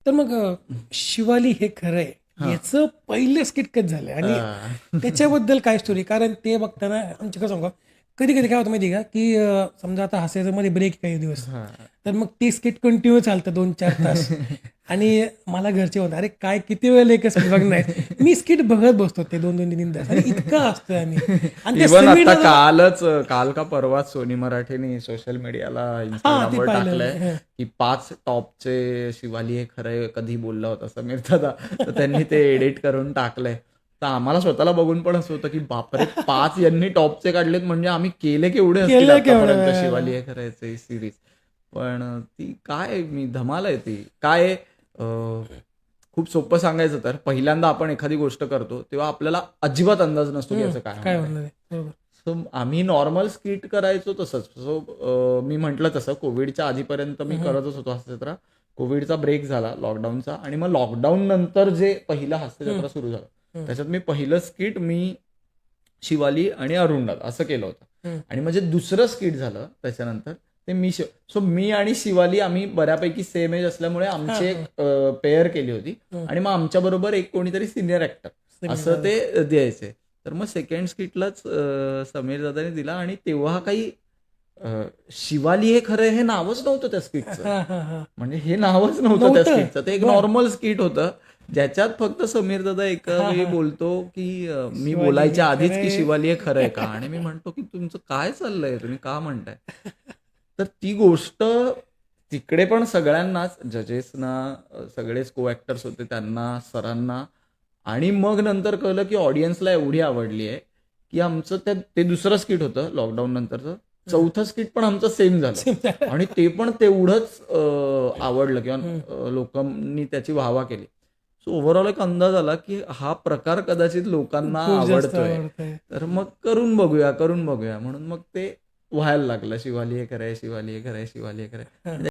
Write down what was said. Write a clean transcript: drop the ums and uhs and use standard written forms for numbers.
तर मग शिवाली हे खरंय हा. याचं पहिलं स्किट कट झालं आणि त्याच्याबद्दल काय स्टोरी? कारण ते बघताना आमच्या सांगू का, कधी कधी काय होतं माहिती आहे का, की समजा आता हसायचं मध्ये ब्रेक काही दिवस, हा. तर मग ते स्किट कंटिन्यू चालतं 2-4 तास. आणि मला घरचे म्हणतात, अरे काय किती वेळेला एकच स्किट बघणार? मी स्किट बघत बसतो ते 2-2, 3-3 तास आणि इतकं असतं आम्ही. आणि त्या इवन समीर आता दादा, काल का परवाच सोनी मराठीने सोशल मीडियाला हा ते इंस्टाग्रामवर पाहिलं टाकलंय मी. हं. की 5 टॉपचे शिवाली हे खरंय कधी बोलला होता समीर दादा, तर त्यांनी ते एडिट करून टाकलंय. तर आम्हाला स्वतःला बघून पण असं होतं की बापरे, 5 यांनी टॉपचे काढलेत म्हणजे आम्ही केले केवढे असतील केलं केवढं आतापर्यंत वेळेला. शिवाली हे खरंयचे सिरीज. पण ती काय धमाल आहे ती काय आहे, खूप सोपं सांगायचं तर पहिल्यांदा आपण एखादी गोष्ट करतो तेव्हा आपल्याला अजिबात अंदाज नसतो की हम्म, याचं काय काय होणार आहे. म्हणणार आहे बरोबर. सो आम्ही नॉर्मल स्किट करायचो तसंच. सो मी म्हटलं तसं कोविडच्या आधीपर्यंत मी हम्म, करतच होतो हास्यजत्रा. कोविडचा ब्रेक झाला लॉकडाऊनचा आणि मग लॉकडाऊन नंतर जे पहिलं हम्म, हास्यजत्रा सुरू झालं हम्म, त्याच्यात मी पहिलं स्किट मी शिवाली आणि अरुणदादा असं केलं होतं. हम्म. आणि म्हणजे दुसरं स्किट झालं त्याच्यानंतर ते सो मी आणि शिवाली आम्ही बऱ्यापैकी सेम एज असल्यामुळे हा आमची हा. एक पेअर केली होती. हम्म. आणि मग आमच्याबरोबर एक कोणीतरी सिनियर ऍक्टर समीर असं दादा. ते द्यायचे. तर मग सेकंड स्किटलाच समीर दादाने दिला आणि तेव्हा काही शिवाली हे खरं हे नावच नव्हतं त्या स्किटचं. हा हा हा. म्हणजे हे नावच नव्हतं त्या नव्हतं. स्किटचं. ते एक बर. नॉर्मल स्किट होतं ज्याच्यात फक्त समीर दादा एका हा वेळी हा. बोलतो की मी शिवाली हे बोलायच्या आधीच की खरंय. शिवाली हे खरंय का, आणि मी म्हणतो की तुमचं काय चाललंय, तुम्ही का म्हणताय. तर ती गोष्ट तिकडे पण सगळ्यांनाच जजेसना, सगळेच को ऍक्टर्स होते त्यांना, सरांना, आणि मग नंतर कळलं की ऑडियन्सला एवढी आवडली आहे की आमचं ते दुसरं स्किट होतं लॉकडाऊन नंतरचं. चौथं स्किट पण आमचं सेम झालं सेम. आणि ते पण तेवढंच आवडलं किंवा हम्म. लोकांनी त्याची वाहवा केली. सो ओव्हरऑल एक अंदाज आला की हा प्रकार कदाचित लोकांना खूप जास्त आवडतोय. आवडतंय. तर मग करून बघूया म्हणून मग ते व्हायला लागलं शिवाली हे खरंय, शिवाली हे खरंय, शिवाली हे खरंय. हा.